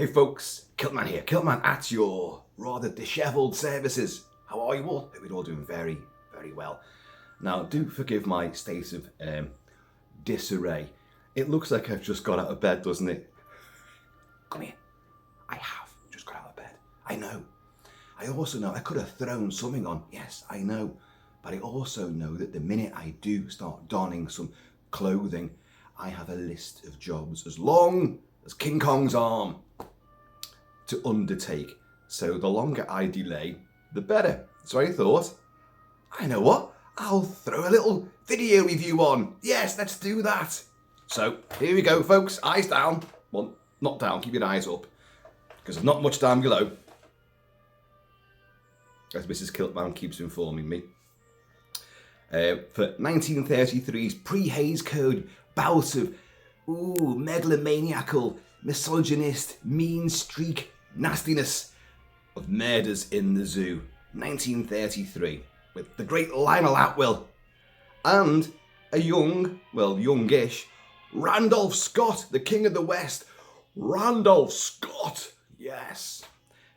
Hey folks, Kilt-Man here, Kilt-Man at your rather dishevelled services. How are you all? Hope you're all doing very, very well. Now, do forgive my state of disarray. It looks like I've just got out of bed, doesn't it? Come here. I have just got out of bed. I know. I also know I could have thrown something on. Yes, I know. But I also know that the minute I do start donning some clothing, I have a list of jobs as long as King Kong's arm to undertake. So the longer I delay, the better. So I thought, I know what? I'll throw a little video review on. Yes, let's do that. So here we go, folks. Eyes down. Well, not down. Keep your eyes up, because there's not much down below, as Mrs. Kilt-Man keeps informing me. For 1933's pre-Hays Code bout of megalomaniacal, misogynist, mean streak nastiness of murders in the zoo. 1933, with the great Lionel Atwill and a youngish Randolph Scott, the King of the West. Randolph Scott, yes.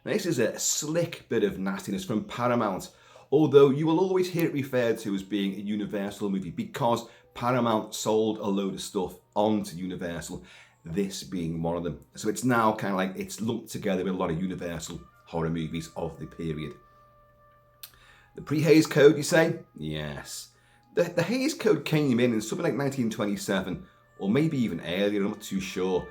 Now, this is a slick bit of nastiness from Paramount, although you will always hear it referred to as being a Universal movie because Paramount sold a load of stuff onto Universal, this being one of them. So it's now kind of like it's lumped together with a lot of Universal horror movies of the period. The pre-Hays Code, you say? Yes. The Hays Code came in something like 1927, or maybe even earlier, I'm not too sure.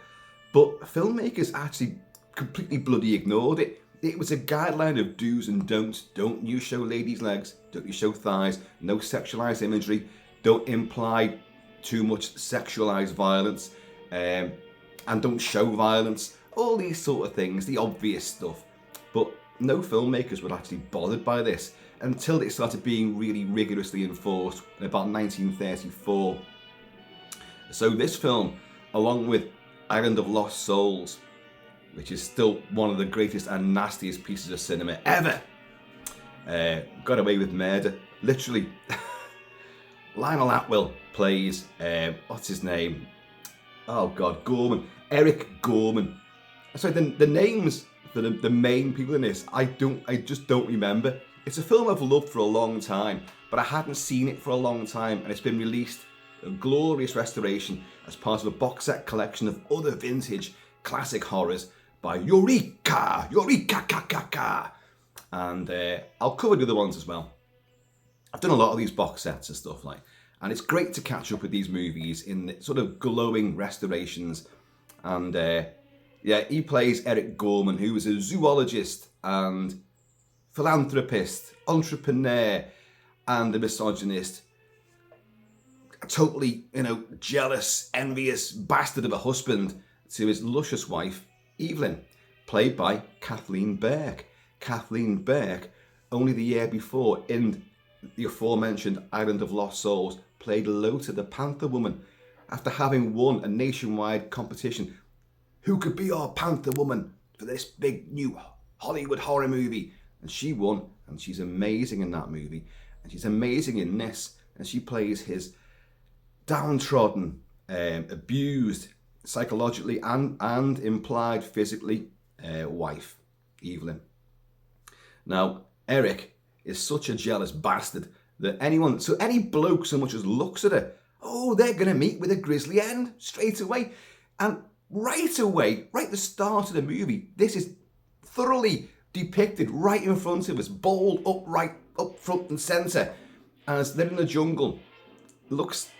But filmmakers actually completely bloody ignored it. It was a guideline of do's and don'ts. Don't you show ladies' legs, don't you show thighs, no sexualized imagery, don't imply too much sexualized violence, and don't show violence. All these sort of things, the obvious stuff. But no filmmakers were actually bothered by this until it started being really rigorously enforced in about 1934. So this film, along with Island of Lost Souls, which is still one of the greatest and nastiest pieces of cinema ever, got away with murder, literally. Lionel Atwill plays, what's his name? Oh God, Gorman. Eric Gorman. Sorry, the names for the main people in this, I just don't remember. It's a film I've loved for a long time, but I hadn't seen it for a long time, and it's been released, a glorious restoration, as part of a box set collection of other vintage classic horrors by Eureka! And I'll cover the other ones as well. I've done a lot of these box sets and stuff like, and it's great to catch up with these movies in the sort of glowing restorations. And he plays Eric Gorman, who is a zoologist and philanthropist, entrepreneur, and a misogynist. A totally, jealous, envious bastard of a husband to his luscious wife, Evelyn, played by Kathleen Burke. Kathleen Burke, only the year before, in the aforementioned Island of Lost Souls, played Lota the Panther Woman after having won a nationwide competition. Who could be our Panther Woman for this big new Hollywood horror movie? And she won, and she's amazing in that movie. And she's amazing in this, and she plays his downtrodden, abused psychologically and implied physically wife, Evelyn. Now, Eric is such a jealous bastard that any bloke so much as looks at her, they're going to meet with a grisly end straight away. And right away, right at the start of the movie, this is thoroughly depicted right in front of us, bold, upright, up front and centre, as they're in the jungle. Looks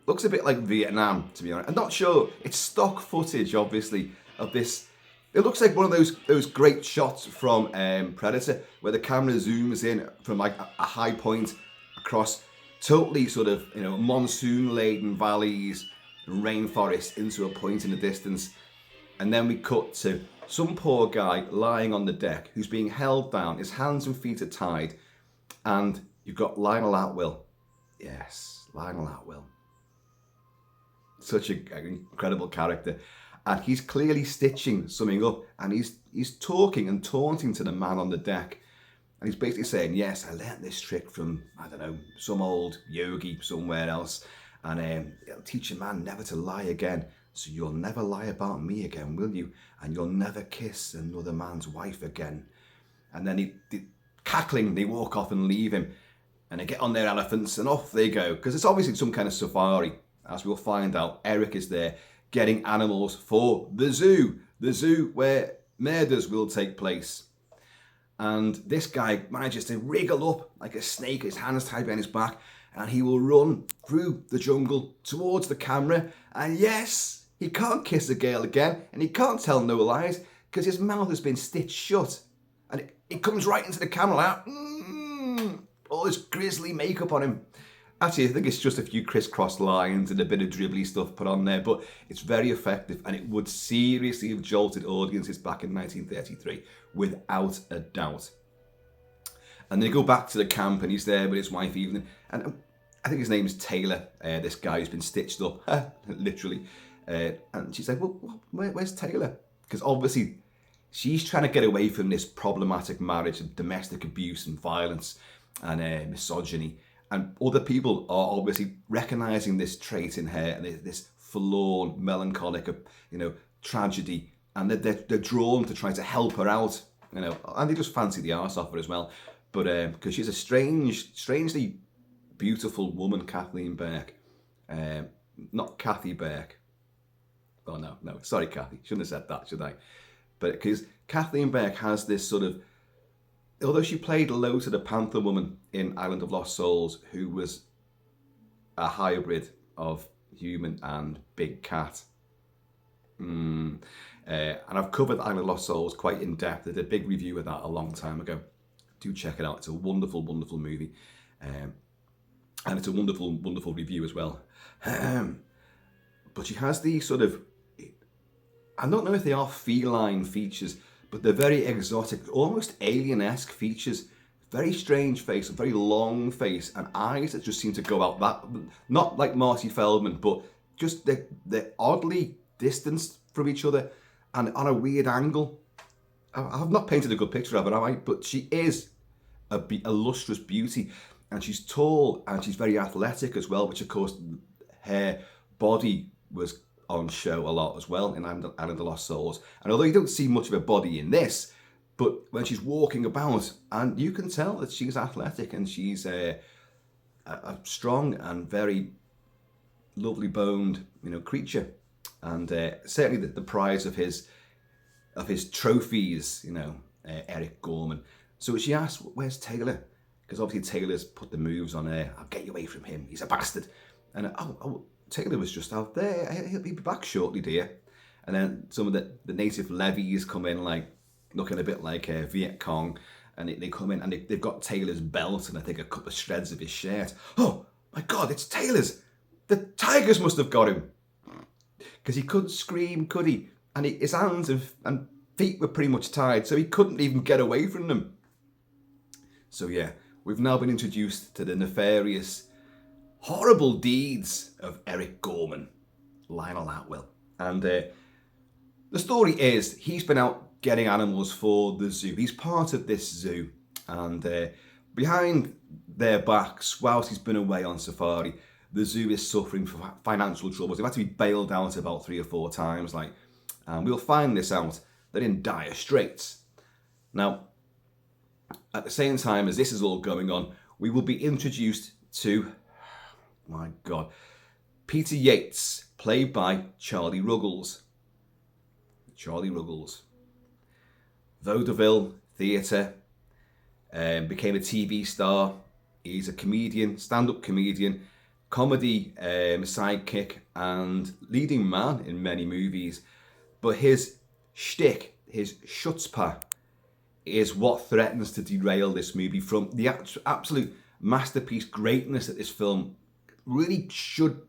a bit like Vietnam, to be honest. I'm not sure. It's stock footage, obviously, of this. It looks like one of those great shots from Predator, where the camera zooms in from like a high point across totally sort of monsoon-laden valleys, rainforest into a point in the distance, and then we cut to some poor guy lying on the deck who's being held down. His hands and feet are tied, and you've got Lionel Atwill. Yes, Lionel Atwill. Such an incredible character. And he's clearly stitching something up, and he's talking and taunting to the man on the deck. And he's basically saying, yes, I learnt this trick from, I don't know, some old yogi somewhere else. And it'll teach a man never to lie again. So you'll never lie about me again, will you? And you'll never kiss another man's wife again. And then they cackling, they walk off and leave him. And they get on their elephants and off they go. Because it's obviously some kind of safari. As we'll find out, Eric is there getting animals for the zoo where murders will take place. And this guy manages to wriggle up like a snake, his hands tied behind his back, and he will run through the jungle towards the camera. And yes, he can't kiss a girl again, and he can't tell no lies because his mouth has been stitched shut. And it comes right into the camera like, all this grisly makeup on him. Actually, I think it's just a few crisscrossed lines and a bit of dribbly stuff put on there, but it's very effective, and it would seriously have jolted audiences back in 1933, without a doubt. And they go back to the camp, and he's there with his wife Evelyn, and I think his name is Taylor, this guy who's been stitched up, literally. And she's like, well, where's Taylor? Because obviously she's trying to get away from this problematic marriage of domestic abuse and violence and misogyny. And other people are obviously recognising this trait in her, and this forlorn, melancholic, tragedy, and they're drawn to try to help her out, and they just fancy the arse off her as well. But because she's a strangely beautiful woman, Kathleen Burke, not Kathy Burke. Oh no, sorry, Kathy, shouldn't have said that, should I? But because Kathleen Burke has this sort of, although she played Lota the Panther Woman in Island of Lost Souls, who was a hybrid of human and big cat. And I've covered Island of Lost Souls quite in depth. I did a big review of that a long time ago. Do check it out. It's a wonderful, wonderful movie. And it's a wonderful, wonderful review as well. But she has these sort of, I don't know if they are feline features, but they're very exotic, almost alien-esque features. Very strange face, a very long face, and eyes that just seem to go out that, not like Marty Feldman, but just they're oddly distanced from each other and on a weird angle. I've not painted a good picture of her, have I? But she is a lustrous beauty, and she's tall and she's very athletic as well, which of course her body was on show a lot as well in Island of Lost Souls. And although you don't see much of her body in this, but when she's walking about, and you can tell that she's athletic and she's a strong and very lovely boned, creature. And certainly the prize of his trophies, Eric Gorman. So she asks, "Where's Taylor?" Because obviously Taylor's put the moves on her. "I'll get you away from him. He's a bastard." And Taylor was just out there. "He'll be back shortly, dear." And then some of the native levies come in, like looking a bit like Viet Cong, and they come in and they've got Taylor's belt and I think a couple of shreds of his shirt. "Oh my God, it's Taylor's! The tigers must have got him!" Because he couldn't scream, could he? And his hands and feet were pretty much tied, so he couldn't even get away from them. So yeah, we've now been introduced to the nefarious, horrible deeds of Eric Gorman, Lionel Atwill. And the story is, he's been out getting animals for the zoo. He's part of this zoo. And behind their backs, whilst he's been away on safari, the zoo is suffering from financial troubles. They've had to be bailed out about 3 or 4 times. And we'll find this out. They're in dire straits. Now, at the same time as this is all going on, we will be introduced to, my God, Peter Yates, played by Charlie Ruggles. Charlie Ruggles. Vaudeville, theatre, became a TV star. He's a comedian, stand-up comedian, comedy sidekick, and leading man in many movies. But his shtick, his chutzpah, is what threatens to derail this movie from the absolute masterpiece greatness that this film really should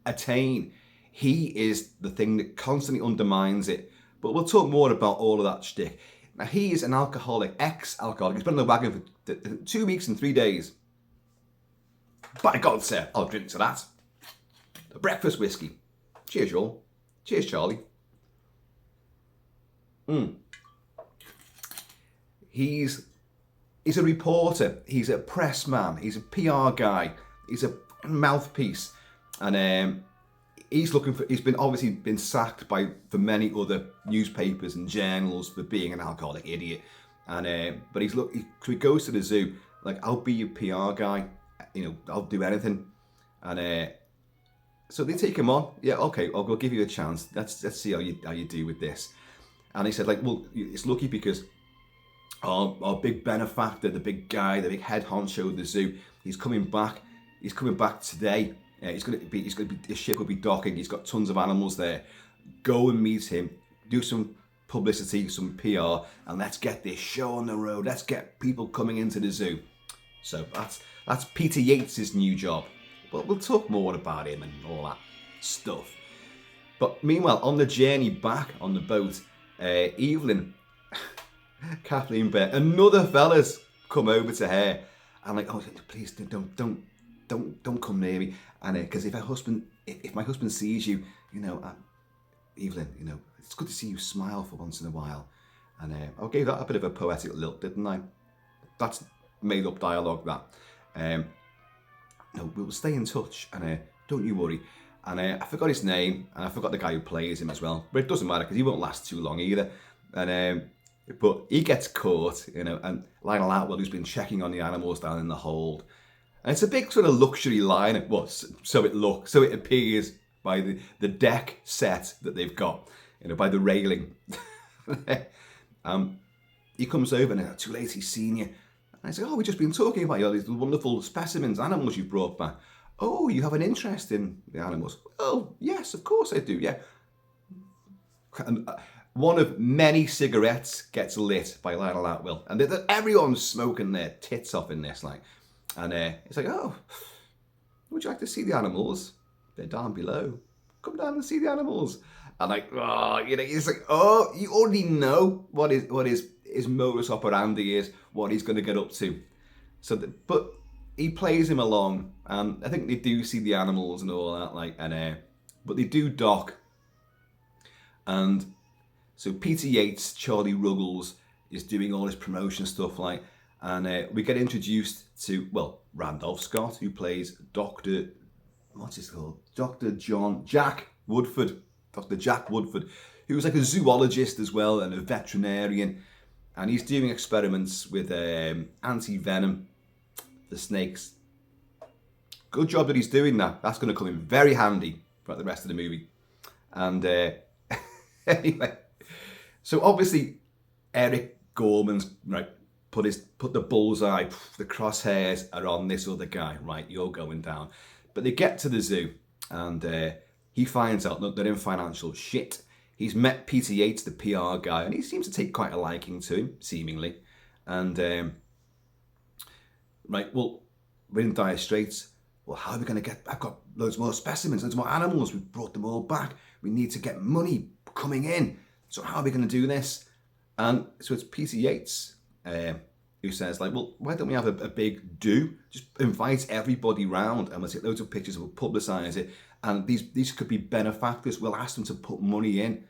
attain. He is the thing that constantly undermines it. But we'll talk more about all of that shtick. Now, he is an alcoholic, ex-alcoholic. He's been on the wagon for 2 weeks and 3 days. By God, sir, I'll drink to that. A breakfast whiskey. Cheers, y'all. Cheers, Charlie. He's a reporter. He's a press man. He's a PR guy. He's a mouthpiece. And he's been obviously been sacked for many other newspapers and journals for being an alcoholic idiot. And but so he goes to the zoo, like, I'll be your PR guy, I'll do anything. And so they take him on. Yeah, okay, I'll give you a chance. Let's see how you do with this. And he said, like, well, it's lucky because our big benefactor, the big guy, the big head honcho of the zoo, he's coming back. He's coming back today. His ship will be docking. He's got tons of animals there. Go and meet him. Do some publicity, some PR, and let's get this show on the road. Let's get people coming into the zoo. So that's Peter Yates' new job. But we'll talk more about him and all that stuff. But meanwhile, on the journey back on the boat, Evelyn, Kathleen Bear, another fella's come over to her and like, oh, please don't come near me. And because if my husband sees you, Evelyn, it's good to see you smile for once in a while. And I gave that a bit of a poetic lilt, didn't I? That's made up dialogue, that. No, we'll stay in touch, and don't you worry. And I forgot his name, and I forgot the guy who plays him as well. But it doesn't matter, because he won't last too long either. And but he gets caught, and Lionel Atwill, who's been checking on the animals down in the hold. And it's a big sort of luxury line. Well, so it appears by the deck set that they've got, by the railing. He comes over and too late, he's seen you. And I say, oh, we've just been talking about these wonderful specimens, animals you brought back. Oh, you have an interest in the animals? Oh, yes, of course I do, yeah. And one of many cigarettes gets lit by Lionel Atwill. And everyone's smoking their tits off in this, like. And it's like, oh, would you like to see the animals? They're down below. Come down and see the animals. And like, oh, it's like, oh, you already know what his modus operandi is, what he's going to get up to. But he plays him along, and I think they do see the animals and all that, like, but they do dock. And so Peter Yates, Charlie Ruggles, is doing all his promotion stuff, like, and we get introduced to, well, Randolph Scott, who plays Dr. Jack Woodford, who's like a zoologist as well and a veterinarian. And he's doing experiments with anti-venom for snakes. Good job that he's doing that. That's going to come in very handy throughout the rest of the movie. And anyway, so obviously Eric Gorman's right put the bullseye, the crosshairs are on this other guy. Right, you're going down. But they get to the zoo, and he finds out that they're in financial shit. He's met Peter Yates, the PR guy, and he seems to take quite a liking to him, seemingly. And, right, well, we're in dire straits. Well, how are we going to I've got loads more specimens, loads more animals. We've brought them all back. We need to get money coming in. So how are we going to do this? And so it's Peter Yates who says, like, well, why don't we have a big do? Just invite everybody round, and we'll take loads of pictures, and we'll publicise it. And these could be benefactors. We'll ask them to put money in.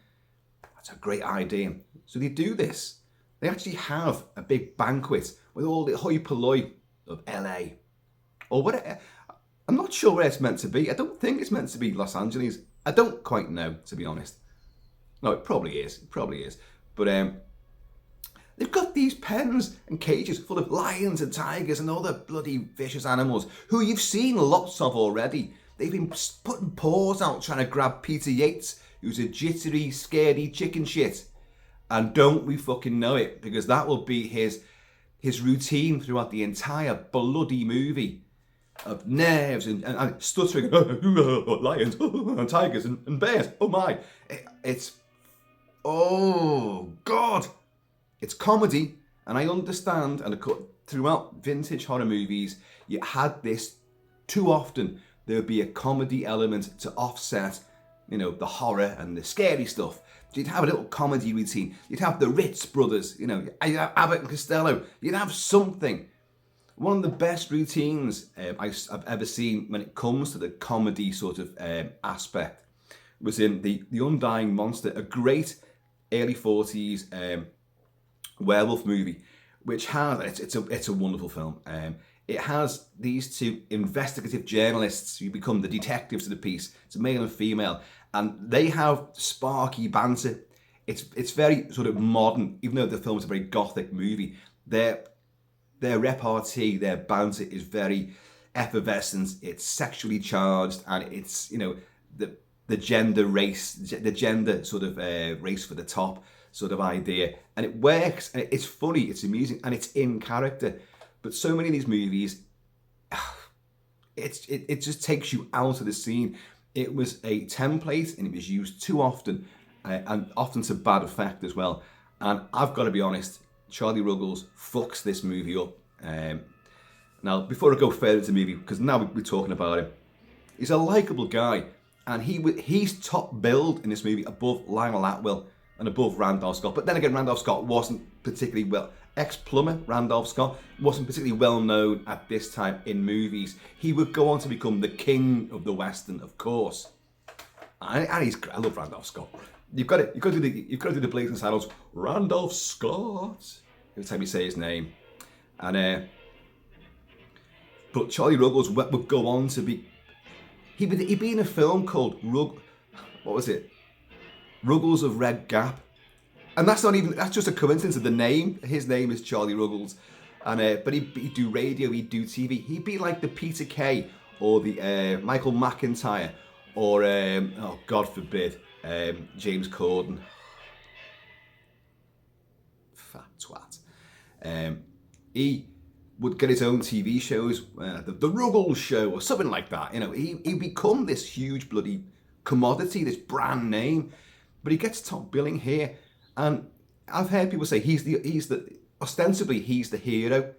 That's a great idea. So they do this. They actually have a big banquet with all the hoi polloi of LA. Or what? I'm not sure where it's meant to be. I don't think it's meant to be Los Angeles. I don't quite know, to be honest. No, it probably is. It probably is. But they've got these pens and cages full of lions and tigers and other bloody vicious animals who you've seen lots of already. They've been putting paws out trying to grab Peter Yates, who's a jittery, scaredy chicken shit. And don't we fucking know it, because that will be his routine throughout the entire bloody movie of nerves and stuttering, lions and tigers and bears. Oh my. Oh God. It's comedy, and I understand, and throughout vintage horror movies, you had this too often. There would be a comedy element to offset, the horror and the scary stuff. You'd have a little comedy routine. You'd have the Ritz brothers, you'd have Abbott and Costello. You'd have something. One of the best routines I've ever seen when it comes to the comedy sort of aspect was in the Undying Monster, a great early 40s werewolf movie, which has it's a wonderful film. It has these two investigative journalists who become the detectives of the piece. It's a male and female, and they have sparky banter. It's very sort of modern, even though the film's a very gothic movie. Their repartee, their banter is very effervescent. It's sexually charged, and it's, you know, the gender race, the gender sort of race for the top sort of idea, and it works. And it's funny, it's amusing, and it's in character. But so many of these movies, it just takes you out of the scene. It was a template, and it was used too often, and often to bad effect as well. And I've got to be honest, Charlie Ruggles fucks this movie up. Now, before I go further into the movie, because now we're talking about him, he's a likeable guy, and he's top billed in this movie above Lionel Atwill and above Randolph Scott. But then again, Randolph Scott wasn't particularly well. Ex-plumber Randolph Scott wasn't particularly well known at this time in movies. He would go on to become the king of the Western, of course. And I love Randolph Scott. You've got to do the blazing saddles. Randolph Scott. Every time you say his name, and but Charlie Ruggles would go on to be. He'd be in a film called what was it? Ruggles of Red Gap. And that's just a coincidence of the name. His name is Charlie Ruggles. And but he'd do radio, he'd do TV. He'd be like the Peter Kay or the Michael McIntyre or, oh God forbid, James Corden. Fat twat. He would get his own TV shows, the Ruggles Show or something like that. You know, he'd become this huge bloody commodity, this brand name. But he gets top billing here. And I've heard people say ostensibly he's the hero.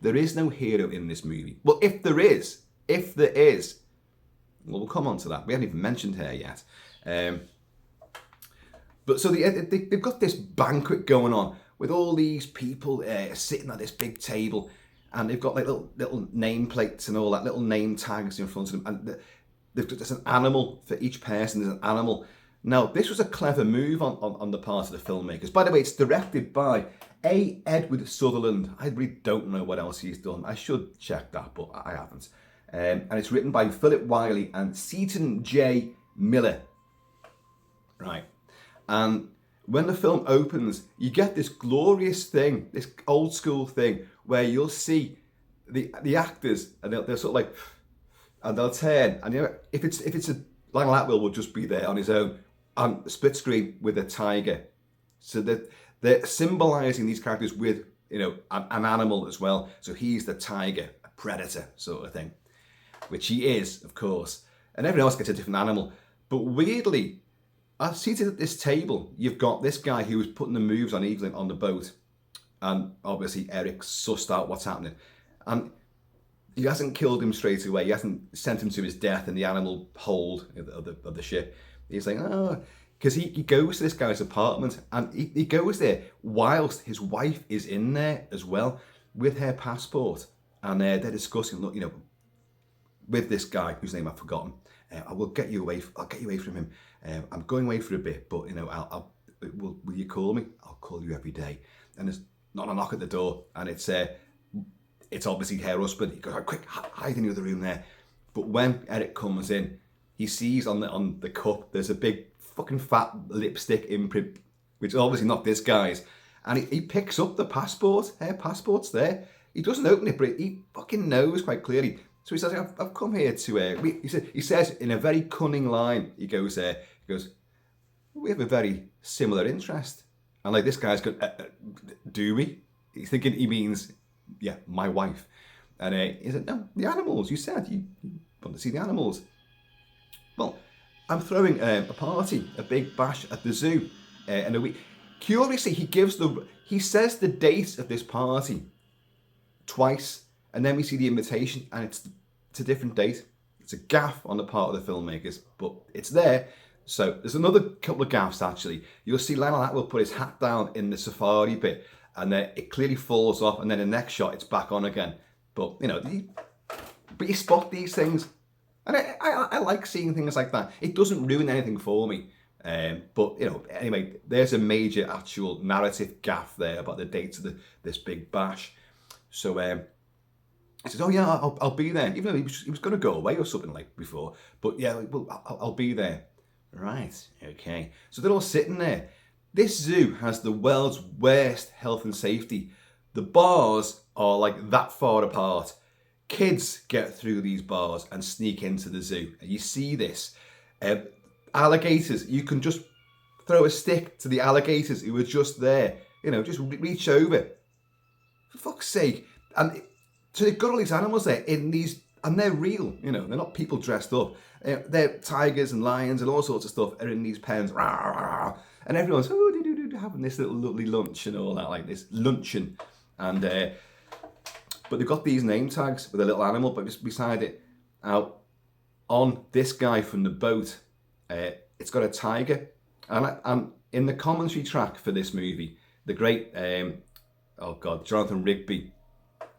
There is no hero in this movie. Well, if there is, well, we'll come on to that. We haven't even mentioned her yet. But so they've got this banquet going on with all these people sitting at this big table, and they've got like little name plates and all that, little name tags in front of them, and there's an animal for each person. There's an animal. Now, this was a clever move on the part of the filmmakers. By the way, it's directed by A. Edward Sutherland. I really don't know what else he's done. I should check that, but I haven't. And it's written by Philip Wiley and Seaton J. Miller. Right. And when the film opens, you get this glorious thing, this old school thing, where you'll see the actors, and they're sort of like, and they'll turn, and you know, if it's a Lionel Atwill will just be there on his own, and split screen with a tiger, so that they're symbolising these characters with, you know, an animal as well. So he's the tiger, a predator sort of thing, which he is, of course, and everyone else gets a different animal. But weirdly, seated at this table, you've got this guy who was putting the moves on Evelyn on the boat, and obviously Eric sussed out what's happening, and he hasn't killed him straight away. He hasn't sent him to his death in the animal hold of the ship. He's like, oh, because he goes to this guy's apartment, and he goes there whilst his wife is in there as well with her passport, and they're discussing, look, you know, with this guy whose name I've forgotten. I'll get you away from him. I'm going away for a bit, but you know, will you call me? I'll call you every day. And there's not a knock at the door, and it's obviously her husband. He goes, oh, quick, hide in the other room there. But when Eric comes in, he sees on the cup there's a big fucking fat lipstick imprint, which is obviously not this guy's. And he picks up the passport. Her passport's there. He doesn't open it, but he fucking knows quite clearly. So he says, I've come here to, he says in a very cunning line, he goes, we have a very similar interest. And like this guy's going, do we? He's thinking he means, yeah, my wife. And he said, no, the animals, you said you want to see the animals. Well, I'm throwing a party, a big bash at the zoo in a week. Curiously, he says the date of this party twice, and then we see the invitation, and it's a different date. It's a gaffe on the part of the filmmakers, but it's there. So there's another couple of gaffes actually. You'll see Lionel Atwill put his hat down in the safari bit, and then it clearly falls off, and then the next shot it's back on again. But you know, but you spot these things, and I like seeing things like that. It doesn't ruin anything for me. But anyway, there's a major actual narrative gaff there about the date of this big bash. So he says, "Oh yeah, I'll be there," even though he was going to go away or something like before. But yeah, well, I'll be there. Right, okay. So they're all sitting there. This zoo has the world's worst health and safety. The bars are like that far apart. Kids get through these bars and sneak into the zoo. And you see this. Alligators, you can just throw a stick to the alligators who are just there. Just reach over. For fuck's sake. And so they've got all these animals there in these, and they're real. They're not people dressed up. They're tigers and lions and all sorts of stuff are in these pens. And everyone's having this little lovely lunch and all that, like this luncheon. And but they've got these name tags with a little animal, but just beside it, out on this guy from the boat, it's got a tiger. And in the commentary track for this movie, the great Jonathan Rigby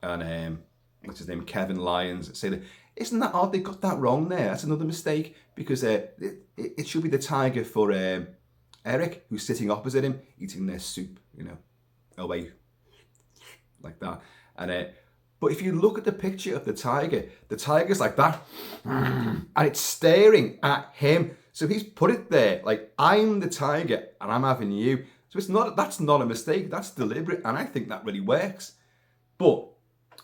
and what's his name, Kevin Lyons, say that, isn't that odd? They got that wrong there. That's another mistake, because it should be the tiger for Eric, who's sitting opposite him, eating their soup, away like that. And but if you look at the picture of the tiger's like that, and it's staring at him. So he's put it there, like, I'm the tiger and I'm having you. So that's not a mistake, that's deliberate, and I think that really works. But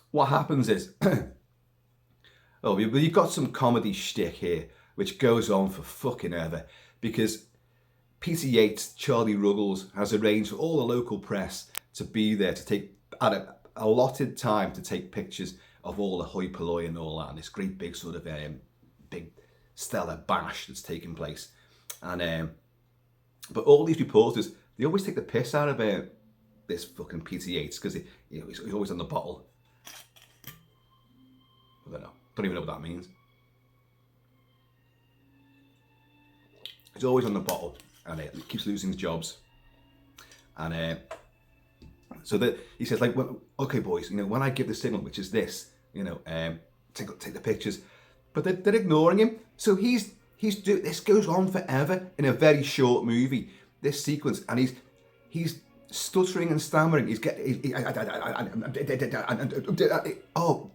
what happens is, you've got some comedy shtick here, which goes on for fucking ever, because Peter Yates, Charlie Ruggles, has arranged for all the local press to be there to take, at a allotted time, to take pictures of all the hoi polloi and all that, and this great big sort of big stellar bash that's taking place. And but all these reporters, they always take the piss out of this fucking Peter Yates, because he's always on the bottle. I don't even know what that means. He's always on the bottle, and he keeps losing his jobs. And so that he says, like, well, okay, boys, when I give the signal, which is this, take the pictures, but they're ignoring him. So this goes on forever in a very short movie. This sequence, and he's stuttering and stammering. Oh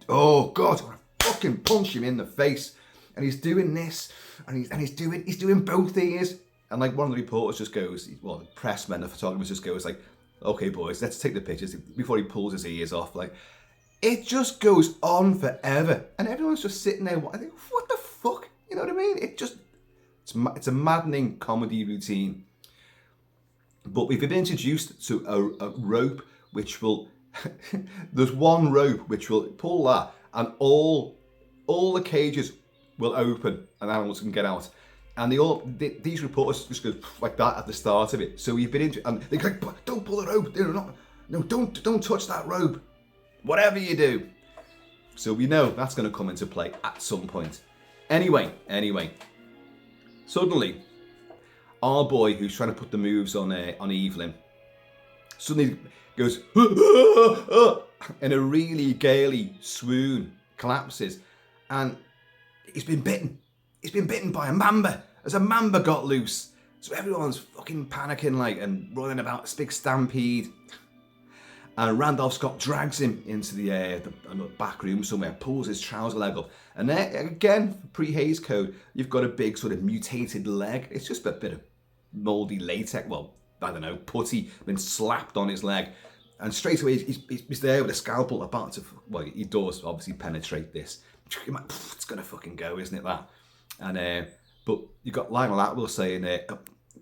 God, I want to fucking punch him in the face. And he's doing this, and he's doing both ears. And like one of the reporters just goes, the pressman, the photographers just goes like, okay, boys, let's take the pictures before he pulls his ears off. Like, it just goes on forever, and everyone's just sitting there. What the fuck? You know what I mean? It's a maddening comedy routine. But we've been introduced to a rope which will. There's one rope which will pull that, and all the cages will open, and animals can get out. And these reporters just go like that at the start of it. So we've been and they're like, don't pull the rope. Don't touch that rope. Whatever you do. So we know that's going to come into play at some point. Anyway. Suddenly, our boy, who's trying to put the moves on Evelyn, suddenly goes in a really gaily swoon, collapses, and he's been bitten. He's been bitten by a mamba. As a mamba got loose. So everyone's fucking panicking and running about, this big stampede. And Randolph Scott drags him into the back room somewhere, pulls his trouser leg up. And there, again, pre-Hays Code, you've got a big sort of mutated leg. It's just a bit of mouldy latex, putty, been slapped on his leg. And straight away, he's there with a scalpel about to, he does obviously penetrate this. It's going to fucking go, isn't it, that? And but you've got Lionel Atwill saying,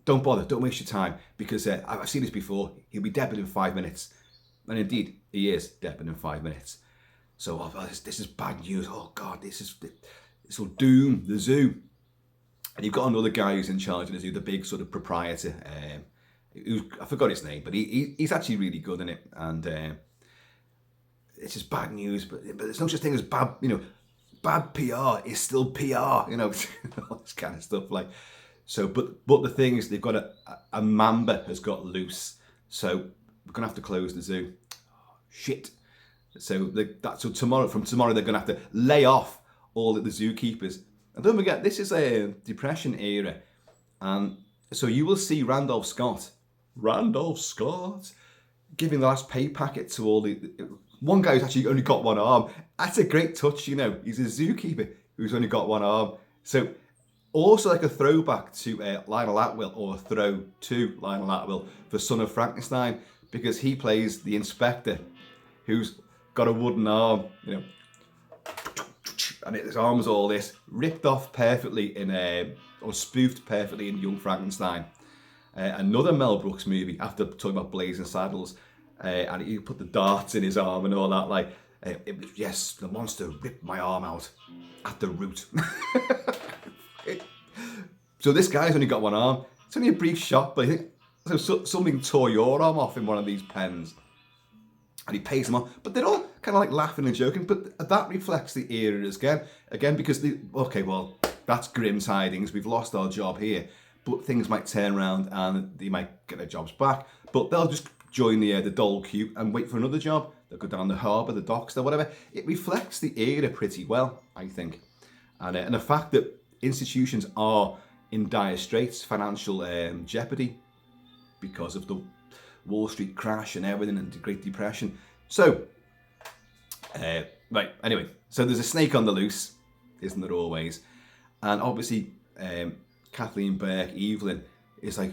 don't bother, don't waste your time, because I've seen this before, he'll be dead within 5 minutes. And indeed, he is dead within 5 minutes. So this is bad news. Oh God, this will doom the zoo. And you've got another guy who's in charge of the zoo, the big sort of proprietor. I forgot his name, but he's actually really good in it. And it's just bad news, but there's no such thing as bad, bad PR is still PR, all this kind of stuff. So, but the thing is, they've got a mamba has got loose, so we're gonna have to close the zoo. Oh, shit. So from tomorrow they're gonna have to lay off all of the zookeepers. And don't forget, this is a Depression era, and So you will see Randolph Scott, giving the last pay packet to all the... One guy who's actually only got one arm. That's a great touch, you know. He's a zookeeper who's only got one arm. So also like a throwback to Lionel Atwill, or a throw to Lionel Atwill for Son of Frankenstein, because he plays the inspector who's got a wooden arm, you know, and his arm's all this, ripped off perfectly in, or spoofed perfectly in Young Frankenstein. Another Mel Brooks movie, after talking about Blazing Saddles, and he put the darts in his arm and all that, like, yes, the monster ripped my arm out at the root. So this guy's only got one arm. It's only a brief shot, but I think something tore your arm off in one of these pens. And he pays them off. But they're all kind of like laughing and joking, but that reflects the era again, because okay, well, that's grim tidings. We've lost our job here, but things might turn around and they might get their jobs back. But they'll just join the Dole queue and wait for another job. They'll go down the harbour, the docks, or whatever. It reflects the era pretty well, I think. And the fact that institutions are in dire straits, financial jeopardy, because of the Wall Street crash and everything, and the Great Depression. So, right, anyway, so there's a snake on the loose, isn't there always? And obviously, Kathleen Burke, Evelyn, is like,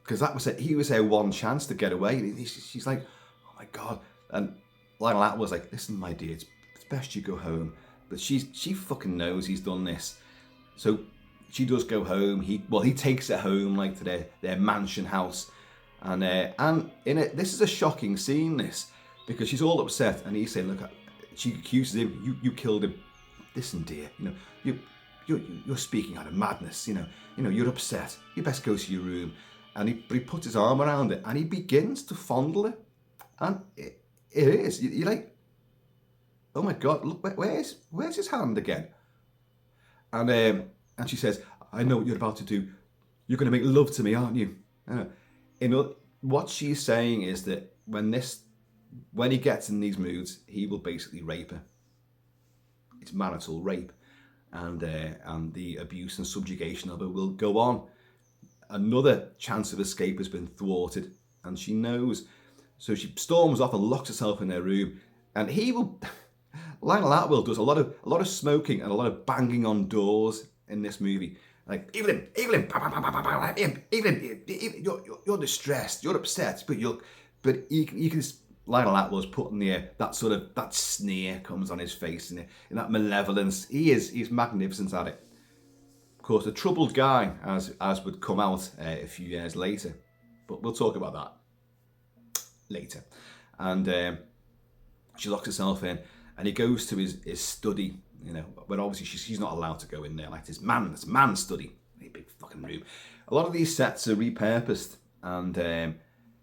because he was her one chance to get away. And she's like, oh my God. And Lionel Atwill was like, listen, my dear, it's best you go home. But she fucking knows he's done this. So she does go home. He takes her home, like, to their mansion house. And in it, this is a shocking scene, this, because she's all upset, and he's saying, look, she accuses him, you killed him. Listen, dear, you know, you're speaking out of madness, you know, you're upset. You best go to your room. And he puts his arm around it, and he begins to fondle it. And it is, you're like, oh my God, look, where's his hand again? And she says, I know what you're about to do. You're going to make love to me, aren't you? What she's saying is that when he gets in these moods, he will basically rape her. It's marital rape, and the abuse and subjugation of her will go on. Another chance of escape has been thwarted, and she knows. So she storms off and locks herself in her room, and he will. Lionel Atwill does a lot of smoking and a lot of banging on doors in this movie. Like, Evelyn, you're distressed, you're upset, but you can. Lionel Atwill's putting that sneer comes on his face, and that malevolence. He's magnificent at it. Of course, a troubled guy, as would come out a few years later, but we'll talk about that later. And she locks herself in, and he goes to his study. You know, but obviously she's not allowed to go in there. Like this man study, a big fucking room. A lot of these sets are repurposed, and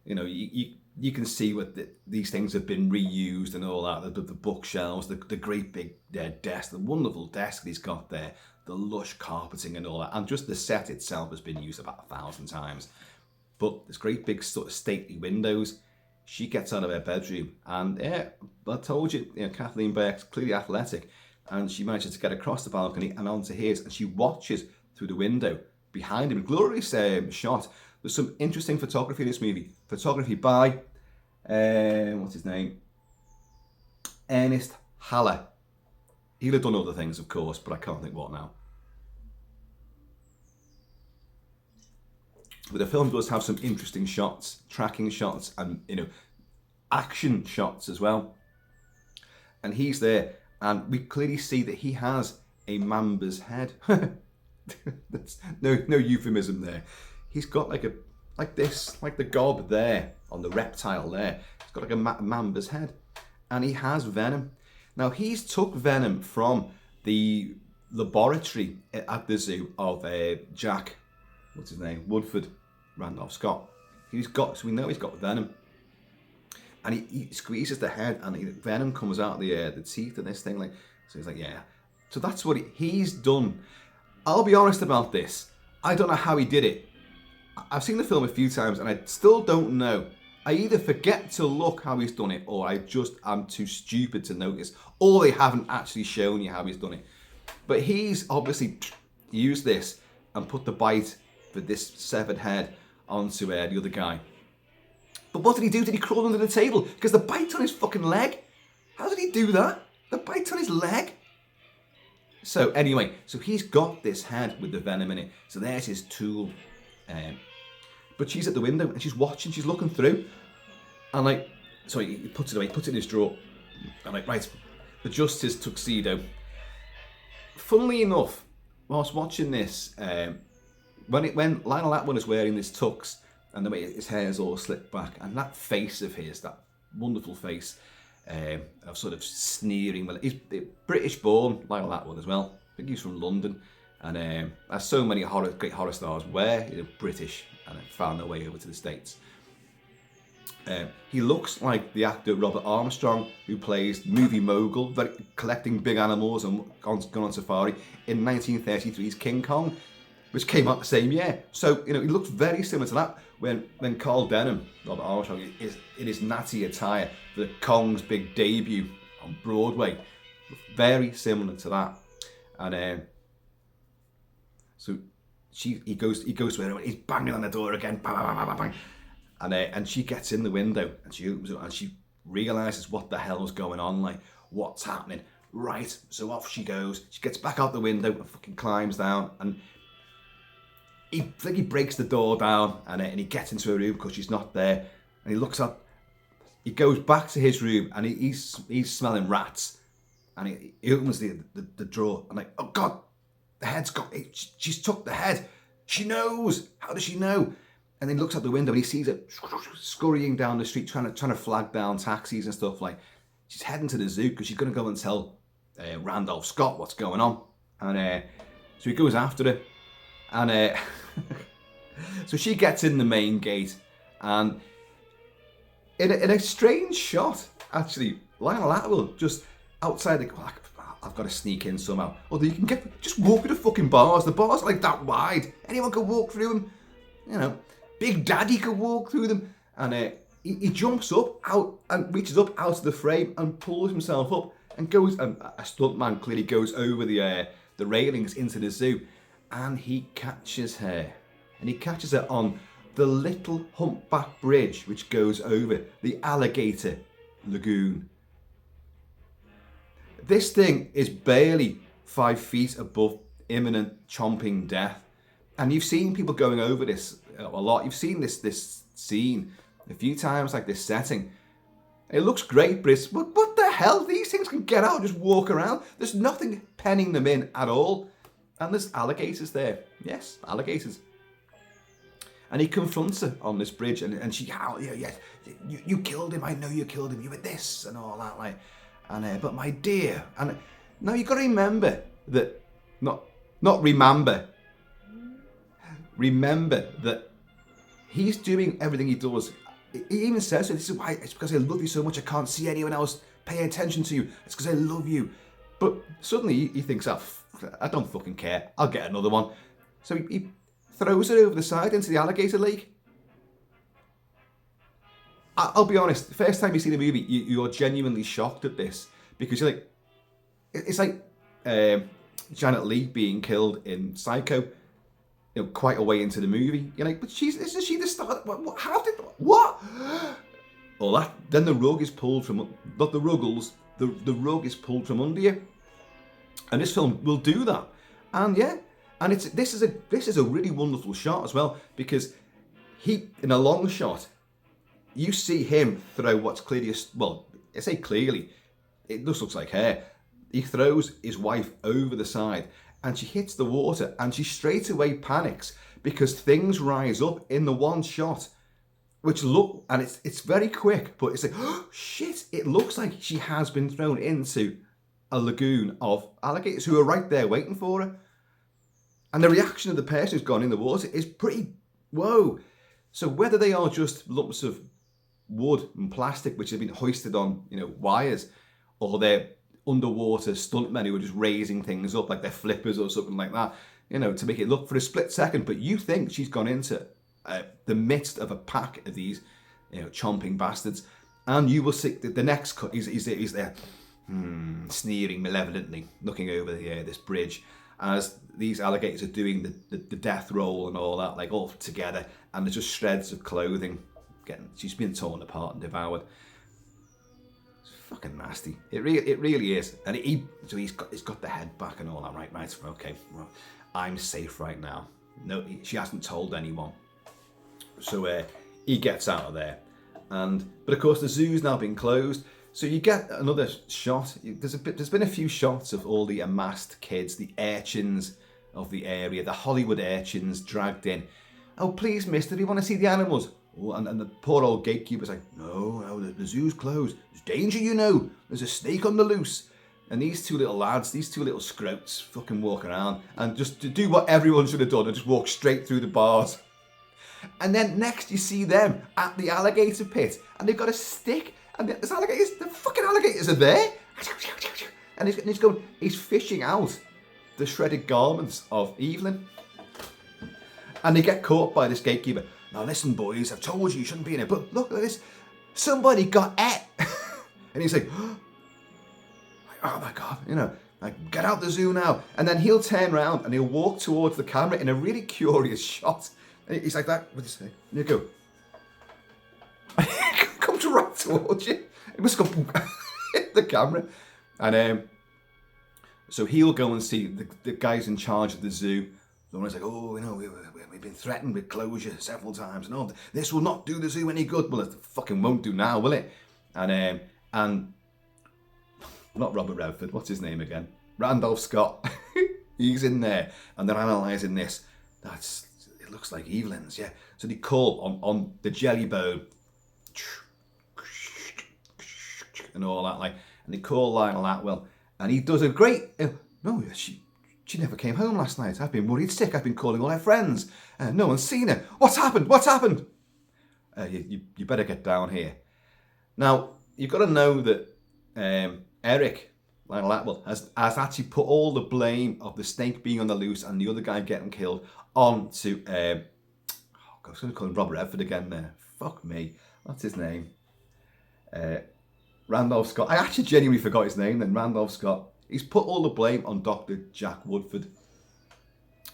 you know, you can see these things have been reused and all that. The bookshelves, the great big desk, the wonderful desk he's got there, the lush carpeting and all that, and just the set itself has been used about 1,000 times. But there's great big sort of stately windows. She gets out of her bedroom, and I told you, Kathleen Burke's clearly athletic. And she manages to get across the balcony and onto his, and she watches through the window behind him. Glorious shot. There's some interesting photography in this movie. Photography by, what's his name? Ernest Haller. He'll have done other things, of course, but I can't think what now. But the film does have some interesting shots, tracking shots, and action shots as well. And he's there. And we clearly see that he has a mamba's head. That's no euphemism there. He's got like the gob there on the reptile there. He's got like a mamba's head, and he has venom. Now he's took venom from the laboratory at the zoo of Jack, what's his name, Woodford, Randolph Scott. So we know he's got venom. And he squeezes the head, and venom comes out of the teeth of this thing. Like, so he's like, yeah. So that's what he's done. I'll be honest about this. I don't know how he did it. I've seen the film a few times, and I still don't know. I either forget to look how he's done it, or I'm too stupid to notice, or they haven't actually shown you how he's done it. But he's obviously used this and put the bite for this severed head onto the other guy. But what did he do? Did he crawl under the table? Because the bite on his fucking leg. How did he do that? The bite on his leg? So anyway, so he's got this head with the venom in it. So there's his tool. But she's at the window and she's watching, she's looking through. And like, sorry, he puts it away, puts it in his drawer. And like, right, adjusts his tuxedo. Funnily enough, whilst watching this, when Lionel Atwill is wearing this tux, and the way his hair is all slicked back, and that face of his, that wonderful face of sort of sneering. Well, he's British-born, Lionel Atwill as well. I think he's from London, and as so many great horror stars were, British, and found their way over to the States. He looks like the actor Robert Armstrong, who plays movie mogul, collecting big animals and gone on safari in 1933's King Kong, which came out the same year. So, he looks very similar to that when Carl Denham, Robert Armstrong, is in his natty attire for Kong's big debut on Broadway. Very similar to that. And so he goes to her, and he's banging on the door again, bang, bang, bang, bang, bang. And she gets in the window and she opens it and she realises what the hell's going on, like, what's happening. Right, so off she goes. She gets back out the window and fucking climbs down, and he breaks the door down, and he gets into her room because she's not there. And he looks up, he goes back to his room, and he's smelling rats. And he opens the drawer, and like, oh God, the head's got, she's took the head. She knows. How does she know? And then he looks out the window and he sees it scurrying down the street, trying to flag down taxis and stuff. Like, she's heading to the zoo because she's going to go and tell Randolph Scott what's going on. And so he goes after her. And so she gets in the main gate, and in a strange shot, actually, Lionel Atwill just outside the, I've got to sneak in somehow. Although you can just walk through the fucking bars. The bars are like that wide. Anyone can walk through them. Big Daddy could walk through them. And he jumps up out and reaches up out of the frame and pulls himself up and goes. And a stuntman clearly goes over the railings into the zoo. And he catches her. And he catches her on the little humpback bridge which goes over the alligator lagoon. This thing is barely 5 feet above imminent chomping death. And you've seen people going over this a lot. You've seen this scene a few times, like this setting. It looks great, but it's, what the hell? These things can get out and just walk around. There's nothing penning them in at all. And there's alligators there. Yes, alligators. And he confronts her on this bridge, and she howls, yeah, you killed him. I know you killed him. You were this and all that, like. And but my dear, and now you've got to remember that remember that he's doing everything he does. He even says, "This is why. It's because I love you so much. I can't see anyone else pay attention to you. It's because I love you." But suddenly he thinks, "Oh, I don't fucking care. I'll get another one." So he throws it over the side into the alligator lake. I'll be honest, the first time you see the movie, you're genuinely shocked at this, because you're like, it's like Janet Leigh being killed in Psycho, quite a way into the movie. You're like, but isn't she the star? What? How did, what? All that. Then the rug is pulled from, not the ruggles, the rug is pulled from under you. And this film will do that. And yeah, and this is a really wonderful shot as well, because he, in a long shot, you see him throw what's clearly, I say clearly, it just looks like hair. He throws his wife over the side and she hits the water, and she straight away panics because things rise up in the one shot, which look, and it's very quick, but it's like, oh shit, it looks like she has been thrown into a lagoon of alligators who are right there waiting for her. And the reaction of the person who's gone in the water is pretty, whoa. So whether they are just lumps of wood and plastic which have been hoisted on, wires, or they're underwater stuntmen who are just raising things up like they're flippers or something like that, to make it look for a split second, but you think she's gone into the midst of a pack of these, chomping bastards, and you will see the next cut. He's there, sneering malevolently, looking over this bridge, as these alligators are doing the death roll and all that, like all together, and there's just shreds of clothing she's been torn apart and devoured. It's fucking nasty. It really is. And he's got the head back and all that. Right, okay, well, I'm safe right now. No, she hasn't told anyone. So he gets out of there, but of course the zoo's now been closed. So you get another shot. There's been a few shots of all the amassed kids, the urchins of the area, the Hollywood urchins dragged in. Oh, please, mister, we want to see the animals. Oh, and the poor old gatekeeper's like, no, the zoo's closed. There's danger, you know. There's a snake on the loose. And these two little lads, these two little scroats, fucking walk around and just to do what everyone should have done and just walk straight through the bars. And then next you see them at the alligator pit, and they've got a stick. And the fucking alligators are there. And he's fishing out the shredded garments of Evelyn. And they get caught by this gatekeeper. Now listen, boys, I've told you shouldn't be in it, but look at this. Somebody got et. And he's like, oh my God, like, get out the zoo now. And then he'll turn around and he'll walk towards the camera in a really curious shot. And he's like that with his thing. And you go, comes right towards you. It must go hit the camera. And so he'll go and see the guys in charge of the zoo. The one's like, oh, we've been threatened with closure several times. No, this will not do the zoo any good. Well, it fucking won't do now, will it? And not Robert Redford. What's his name again? Randolph Scott. He's in there, and they're analysing this. It looks like Evelyn's, yeah. So they call on the jelly bone and all that, like, and they call Lionel Atwill, and he does a great. No, she never came home last night. I've been worried sick. I've been calling all her friends. No one's seen her. What's happened? You better get down here. Now you've got to know that Eric, Lionel Atwill, has actually put all the blame of the snake being on the loose and the other guy getting killed onto. I was going to call him Robert Redford again there. Fuck me. What's his name? Randolph Scott. I actually genuinely forgot his name then. Randolph Scott. He's put all the blame on Dr. Jack Woodford.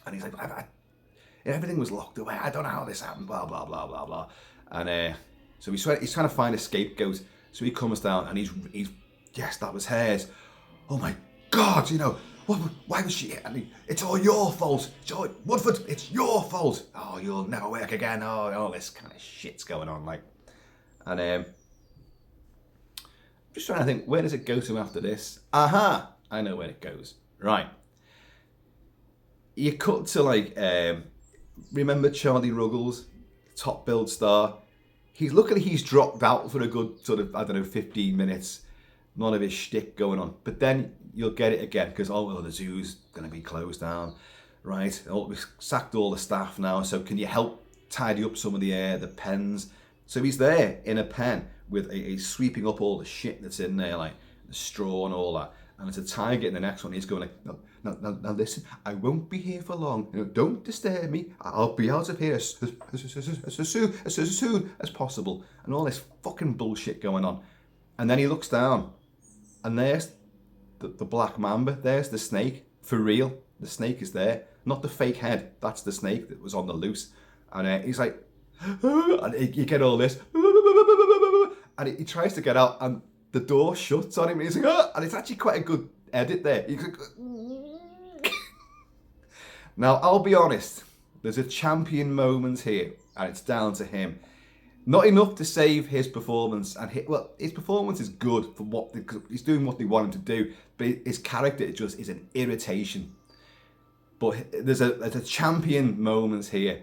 And he's like, everything was locked away. I don't know how this happened. Blah, blah, blah, blah, blah. And so he's trying to find a scapegoat. So he comes down and he's yes, that was hers. Oh my God, why was she? It's all your fault. Woodford, it's your fault. Oh, you'll never work again. Oh, all this kind of shit's going on, like. And I'm just trying to think, where does it go to after this? Aha, I know where it goes. Right. You cut to like, remember Charlie Ruggles, top billed star? He's dropped out for a good sort of, 15 minutes. None of his shtick going on. But then you'll get it again because, the zoo's going to be closed down, right? We've sacked all the staff now, so can you help tidy up some of the pens? So he's there in a pen with he's sweeping up all the shit that's in there, like the straw and all that. And it's a tiger in the next one. He's going like, now listen, I won't be here for long. Don't disturb me. I'll be out of here as soon as possible. And all this fucking bullshit going on. And then he looks down. And there's the black mamba. There's the snake. For real. The snake is there. Not the fake head. That's the snake that was on the loose. And he's like, and you get all this. And he tries to get out. And the door shuts on him. And he's like, and it's actually quite a good edit there. He's like, now, I'll be honest. There's a champion moment here. And it's down to him. Not enough to save his performance, and his performance is good for he's doing what they want him to do, but his character just is an irritation. But there's a champion moment here.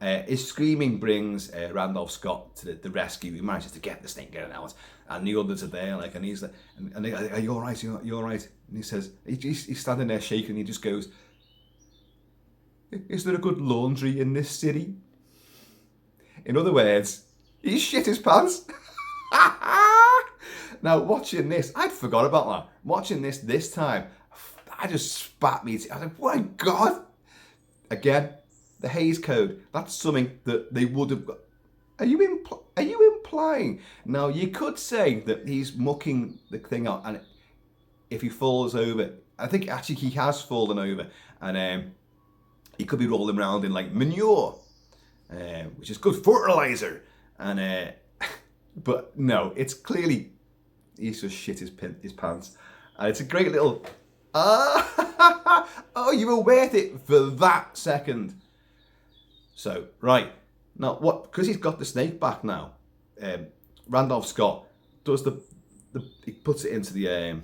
His screaming brings Randolph Scott to the rescue. He manages to get the snake out, and the others are there, like, and he's like, and they, are you all right? You all right? And he says, he's standing there shaking. And he just goes, "Is there a good laundry in this city?" In other words, he shit his pants. Now, watching this, I'd forgot about that. Watching this time, I just spat me. I was like, oh my God. Again, the Hays Code. That's something that they would have got. Are you implying? Now, you could say that he's mucking the thing out, and if he falls over, I think actually he has fallen over, and he could be rolling around in like manure, which is good fertilizer. And but no, it's clearly he's just shit his pants, and it's a great little. Oh, you were worth it for that second. So right now, what? Because he's got the snake back now. Randolph Scott does the he puts it into the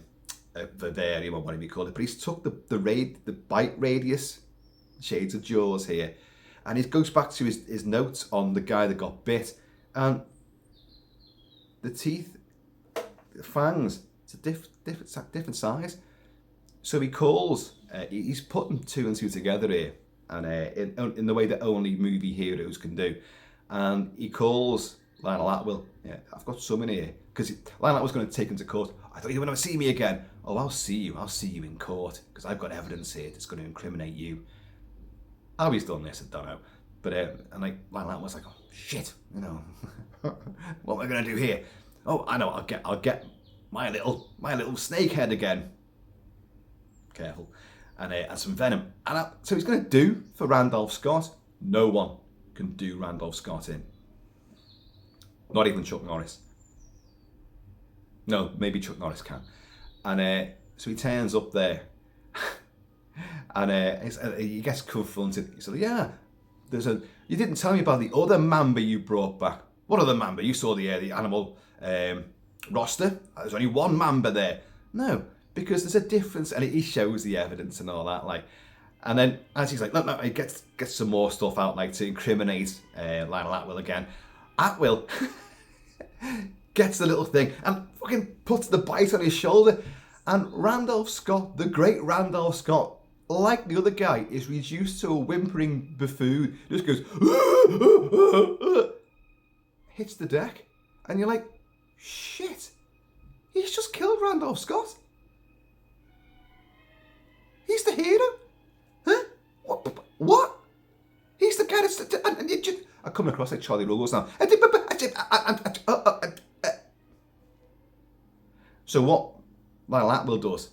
vivarium or whatever you call it, but he's took the bite radius, shades of Jaws here, and he goes back to his notes on the guy that got bit, and the teeth, the fangs, it's a different size. So he calls, he's putting 2 and 2 together here, and in the way that only movie heroes can do, and he calls Lionel Atwill. Yeah, I've got some in here, because Lionel Atwill's going to take him to court. I thought you were going to see me again. Oh, I'll see you in court, because I've got evidence here that's going to incriminate you. How he's done this, I don't know. But and like Lionel Atwill's like, oh shit, you know, what am I going to do here? Oh, I know, I'll get my little snake head again. Careful. And some venom. So he's going to do for Randolph Scott. No one can do Randolph Scott in. Not even Chuck Norris. No, maybe Chuck Norris can. And so he turns up there, and he gets confronted. He said, "Yeah, you didn't tell me about the other mamba you brought back. What other mamba? You saw the animal roster. There's only one mamba there. No, because there's a difference." And he shows the evidence and all that, like. And then as he's like, no, he gets some more stuff out, like to incriminate Lionel Atwill again. Atwill gets the little thing and fucking puts the bite on his shoulder. And Randolph Scott, the great Randolph Scott, like the other guy, is reduced to a whimpering buffoon. Just goes, hits the deck. And you're like, shit, he's just killed Randolph Scott. He's the hero. Huh? What? He's the guy that's... And you just, I come across like Charlie Ruggles now. So what Lionel Atwill does,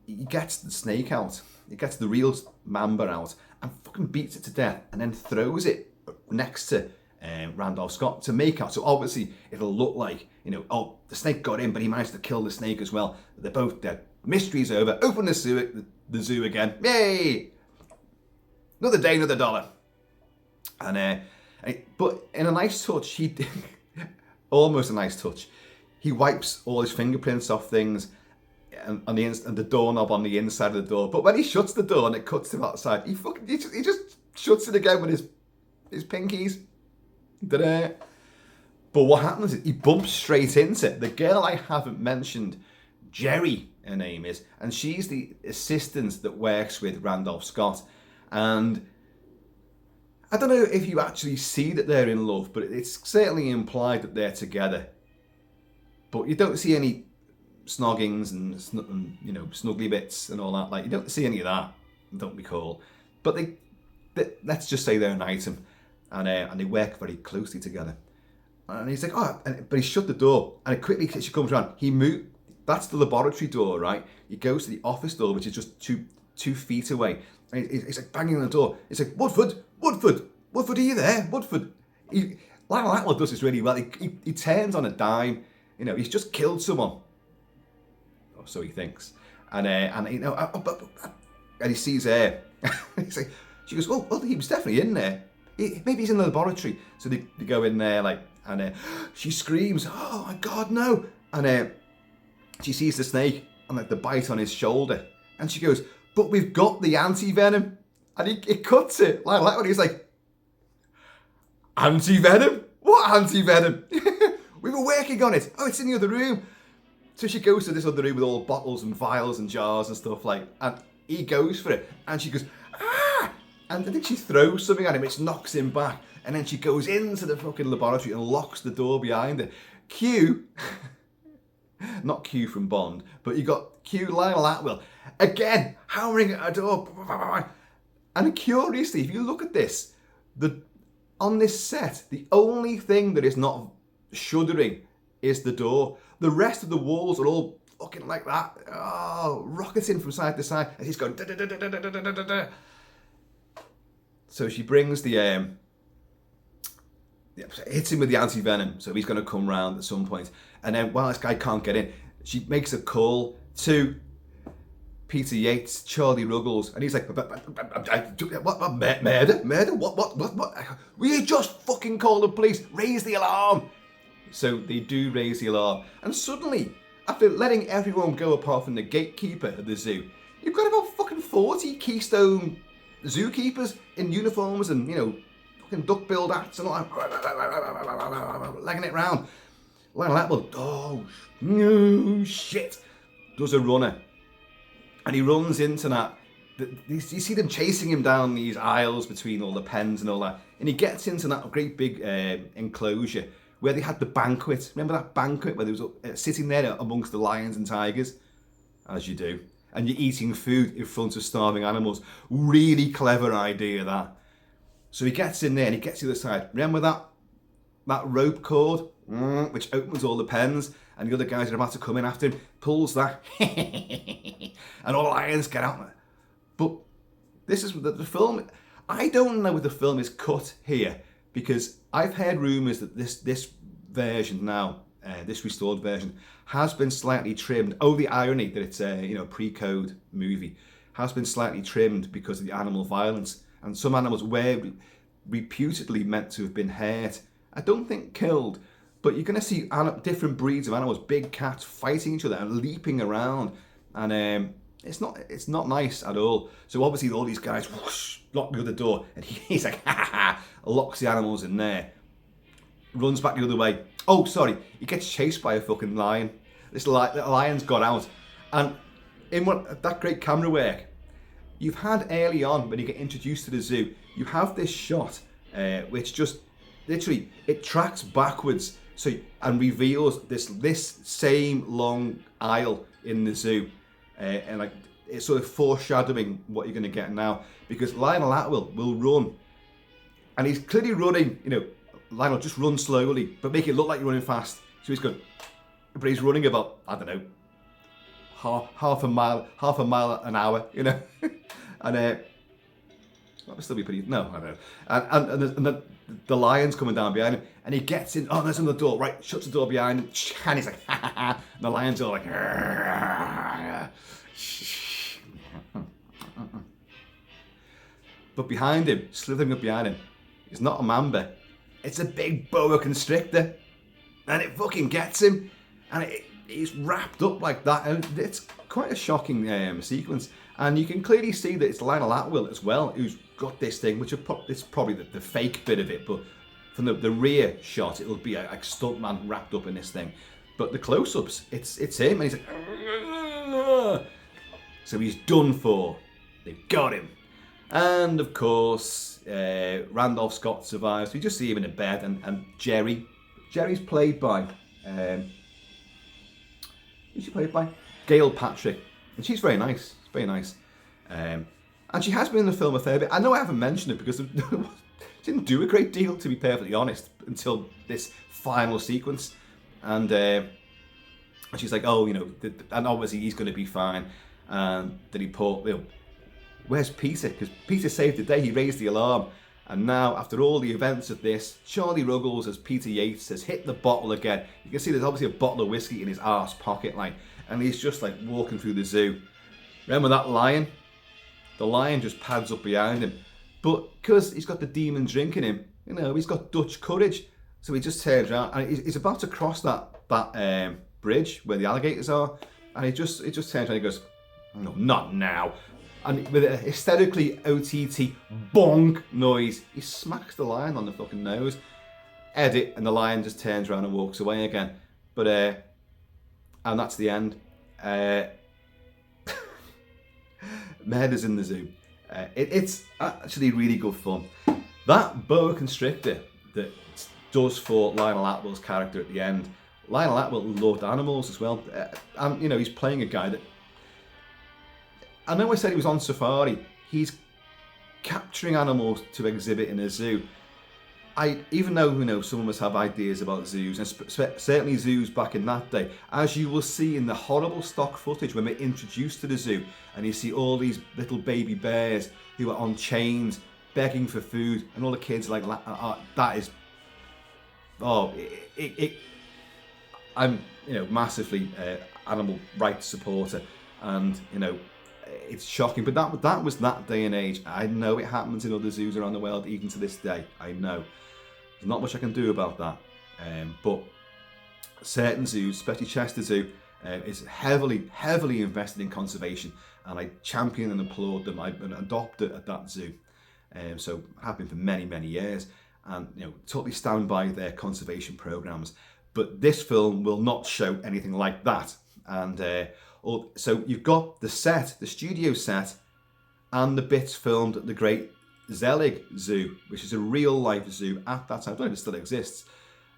he gets the snake out, he gets the real mamba out, and fucking beats it to death, and then throws it next to Randolph Scott to make out. So obviously it'll look like, you know, oh, the snake got in, but he managed to kill the snake as well. They're both dead. Mystery's over. Open the zoo again. Yay! Another day, another dollar. And but in a nice touch, he did almost a nice touch. He wipes all his fingerprints off things and the doorknob on the inside of the door. But when he shuts the door and it cuts him outside, he just shuts it again with his pinkies. Ta-da. But what happens is he bumps straight into the girl I haven't mentioned, Jerry, her name is, and she's the assistant that works with Randolph Scott. And I don't know if you actually see that they're in love, but it's certainly implied that they're together. But you don't see any snoggings and you know, snuggly bits and all that. Like, you don't see any of that, don't recall. But they let's just say they're an item, and they work very closely together. And he's like, oh, but he shut the door, and quickly as she comes around, he moved. That's the laboratory door, right? He goes to the office door, which is just two feet away. And he's like banging on the door. He's like, Woodford, are you there? Woodford. Lionel Atwill does this really well. He turns on a dime. You know, he's just killed someone. Or so he thinks. And you know, and he sees her. He's like, she goes, well, he was definitely in there. Maybe he's in the laboratory. So they go in there, like, and she screams, oh my God, no. And she sees the snake and like the bite on his shoulder. And she goes, but we've got the anti-venom. And he cuts it. Like he's like, anti-venom? What anti-venom? We were working on it. Oh, it's in the other room. So she goes to this other room with all bottles and vials and jars and stuff like, and he goes for it. And she goes, ah! And I think she throws something at him, which knocks him back. And then she goes into the fucking laboratory and locks the door behind her. Q, not Q from Bond, but you got Q Lionel Atwill, again, hammering at her door. And curiously, if you look at this, on this set, the only thing that is not shuddering is the door. The rest of the walls are all fucking like that. Oh, rocketing from side to side. And he's going... Da, da, da, da, da, da, da, da, da. So she brings the... hits him with the anti-venom. So he's going to come round at some point. And then while this guy can't get in, she makes a call to Peter Yates, Charlie Ruggles, and he's like, what, murder? What? We just fucking call the police, raise the alarm. So they do raise the alarm, and suddenly, after letting everyone go apart from the gatekeeper of the zoo, you've got about fucking 40 Keystone zookeepers in uniforms and, you know, fucking duck-billed hats and all that, legging it round. Lionel Atwill, oh, no, shit, does a runner. And he runs into that. You see them chasing him down these aisles between all the pens and all that. And he gets into that great big enclosure where they had the banquet. Remember that banquet where they was sitting there amongst the lions and tigers? As you do. And you're eating food in front of starving animals. Really clever idea, that. So he gets in there and he gets to the other side. Remember that rope cord? Which opens all the pens. And the other guys are about to come in after him. Pulls that. And all the lions get out. But this is the film. I don't know if the film is cut here, because I've heard rumours that this version now, this restored version, has been slightly trimmed. Oh, the irony that it's a pre-code movie has been slightly trimmed because of the animal violence, and some animals were reputedly meant to have been hurt. I don't think killed, but you're going to see different breeds of animals, big cats fighting each other and leaping around, and it's not nice at all. So obviously all these guys whoosh, lock the other door, and he's like, ha ha ha, locks the animals in there, runs back the other way. Oh, sorry, he gets chased by a fucking lion. This lion's got out, and in that great camera work you've had early on when you get introduced to the zoo, you have this shot which just literally it tracks backwards, and reveals this same long aisle in the zoo. And like it's sort of foreshadowing what you're going to get now, because Lionel Atwill will run, and he's clearly running. Lionel, just run slowly, but make it look like you're running fast. So he's going, but he's running about, I don't know, half a mile an hour. And that would still be pretty. No, I don't know. And the lion's coming down behind him, and he gets in. Oh, there's another door. Right, shuts the door behind him, and he's like, ha ha ha. And the lion's all like, but behind him, slithering up behind him, is not a mamba. It's a big boa constrictor, and it fucking gets him, and he's wrapped up like that, and it's quite a shocking sequence. And you can clearly see that it's Lionel Atwill as well who's got this thing, which is probably the fake bit of it, but from the rear shot, it'll be a stuntman wrapped up in this thing. But the close-ups, it's him, and he's like, so he's done for. They've got him. And of course, Randolph Scott survives. We just see him in a bed, and Jerry's played by, who's she played by? Gail Patrick, and she's very nice. It's very nice, and she has been in the film a fair bit. I know I haven't mentioned it because she didn't do a great deal, to be perfectly honest, until this final sequence, and she's like, oh, and obviously he's going to be fine, and then he where's Peter? Because Peter saved the day, he raised the alarm, and now, after all the events of this, Charlie Ruggles, as Peter Yates, has hit the bottle again. You can see there's obviously a bottle of whiskey in his arse pocket, and he's just walking through the zoo. Remember that lion? The lion just pads up behind him. But because he's got the demon drink in him, he's got Dutch courage. So he just turns around, and he's about to cross that bridge where the alligators are, and he just turns around and he goes, no, not now. And with a hysterically OTT bonk noise, he smacks the lion on the fucking nose. Edit, and the lion just turns around and walks away again. But and that's the end. Murders in the Zoo. It's actually really good fun. That boa constrictor that does for Lionel Atwill's character at the end. Lionel Atwill loved animals as well, and he's playing a guy that. I know I said he was on safari. He's capturing animals to exhibit in a zoo. even though some of us have ideas about zoos, and certainly zoos back in that day, as you will see in the horrible stock footage when we're introduced to the zoo, and you see all these little baby bears who are on chains begging for food, and all the kids like that is, I'm massively animal rights supporter, and it's shocking, but that was that day and age. I know it happens in other zoos around the world even to this day. I know there's not much I can do about that, but certain zoos, especially Chester Zoo, is heavily invested in conservation, and I champion and applaud them. I've been adopted at that zoo, so have been for many years, and totally stand by their conservation programs. But this film will not show anything like that, and so you've got the set, the studio set, and the bits filmed at the Great Zelig Zoo, which is a real-life zoo at that time. I don't know if it still exists.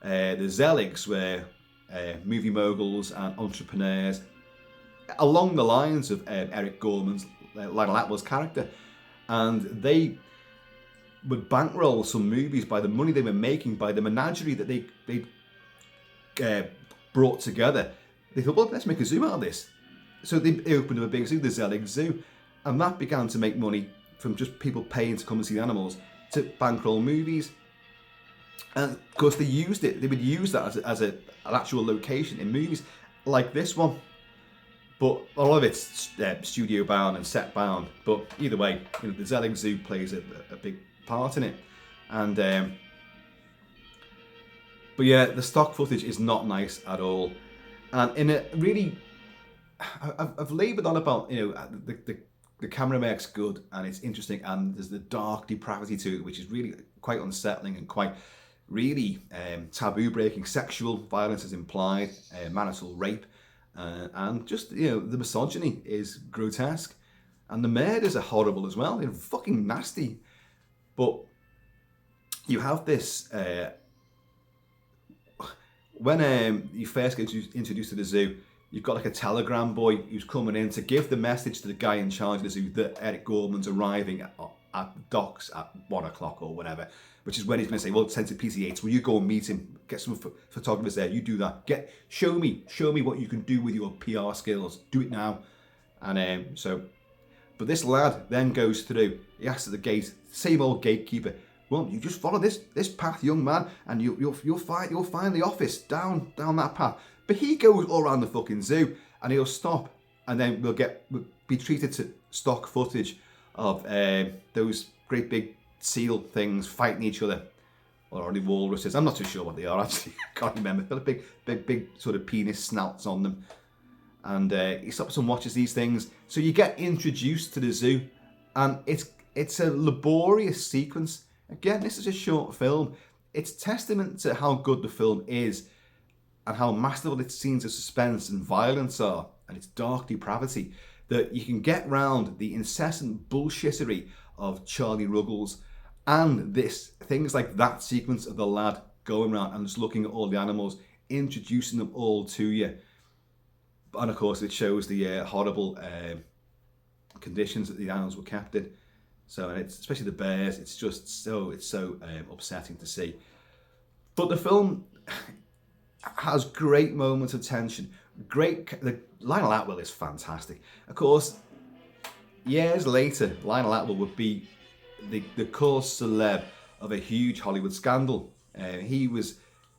The Zeligs were movie moguls and entrepreneurs along the lines of Eric Gorman's, Lionel Atwill's character, and they would bankroll some movies by the money they were making, by the menagerie that they brought together. They thought, well, let's make a zoo out of this. So they opened up a big zoo, the Zelig Zoo, and that began to make money from just people paying to come and see the animals to bankroll movies. And of course they used it, they would use that as an actual location in movies like this one. But a lot of it's studio bound and set bound. But either way, the Zelig Zoo plays a big part in it. And but yeah, the stock footage is not nice at all. And in a really, I've laboured on about the camera work's good and it's interesting, and there's the dark depravity to it, which is really quite unsettling and quite really taboo breaking. Sexual violence is implied, marital rape, and just the misogyny is grotesque, and the murders are horrible as well. They're fucking nasty. But you have this when you first get introduced to the zoo, you've got like a telegram boy who's coming in to give the message to the guy in charge of the zoo that Eric Gorman's arriving at the docks at 1 o'clock or whatever, which is when he's going to say, well, send to PC8, will you go and meet him, get some photographers there, you do that, show me what you can do with your PR skills, do it now. And but this lad then goes through, he asks at the gate, same old gatekeeper, well, you just follow this path, young man, and you'll find the office down that path. But he goes all around the fucking zoo, and he'll stop, and then we'll be treated to stock footage of those great big seal things fighting each other, or only walruses. I'm not too sure what they are actually. I can't remember. They've got a big sort of penis snouts on them, and he stops and watches these things. So you get introduced to the zoo, and it's a laborious sequence. Again, this is a short film. It's testament to how good the film is and how masterful its scenes of suspense and violence are, and its dark depravity, that you can get round the incessant bullshittery of Charlie Ruggles and things like that sequence of the lad going around and just looking at all the animals, introducing them all to you. And of course it shows the horrible conditions that the animals were kept in. So, and it's especially the bears, it's so upsetting to see. But the film has great moments of tension. Lionel Atwill is fantastic. Of course, years later, Lionel Atwill would be the cause celeb of a huge Hollywood scandal. He was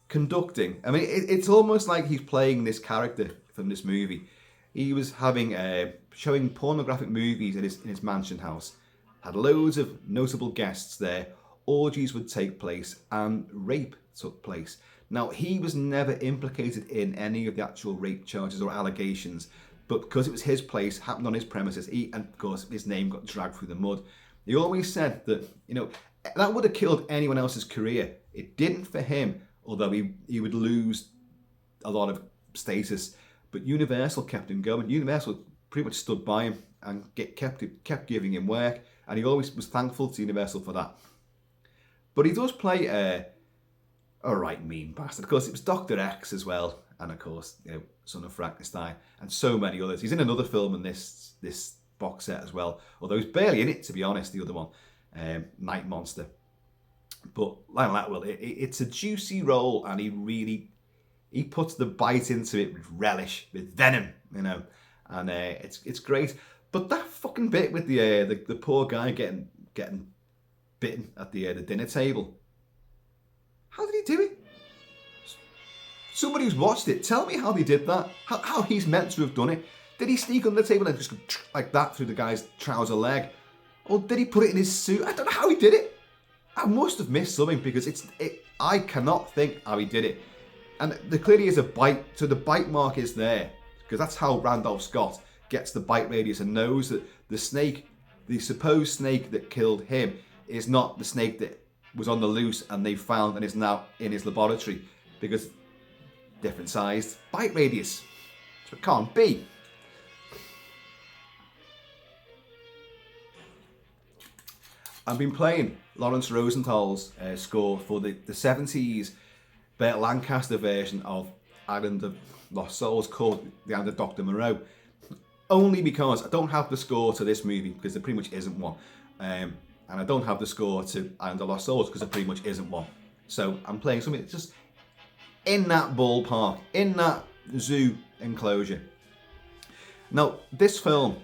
conducting, I mean, it's almost like he's playing this character from this movie. He was showing pornographic movies in his mansion house. Had loads of notable guests there. Orgies would take place and rape took place. Now, he was never implicated in any of the actual rape charges or allegations, but because it was his place, happened on his premises, and of course his name got dragged through the mud. He always said that, that would have killed anyone else's career. It didn't for him, although he would lose a lot of status, but Universal kept him going. Universal pretty much stood by him and kept giving him work, and he always was thankful to Universal for that. But he does play a right mean bastard. Of course, it was Dr. X as well, and of course, Son of Frankenstein, and so many others. He's in another film in this box set as well, although he's barely in it, to be honest, the other one, Night Monster. But Lionel Atwill, it's a juicy role, and he puts the bite into it with relish, with venom, and it's great. But that fucking bit with the poor guy getting bitten at the dinner table, how did he do it? Somebody who's watched it, tell me how they did that. How he's meant to have done it. Did he sneak under the table and just go like that through the guy's trouser leg? Or did he put it in his suit? I don't know how he did it. I must have missed something, because I cannot think how he did it. And there clearly is a bite, so the bite mark is there, because that's how Randolph Scott gets the bite radius and knows that the snake, the supposed snake that killed him, is not the snake that was on the loose and they found and is now in his laboratory, because different sized bite radius. So it can't be. I've been playing Lawrence Rosenthal's score for the 70s Burt Lancaster version of Island of Lost Souls, called The Island of Dr. Moreau. Only because I don't have the score to this movie, because there pretty much isn't one. And I don't have the score to Island of Lost Souls, because there pretty much isn't one. So I'm playing something that's just in that ballpark, in that zoo enclosure. Now, this film,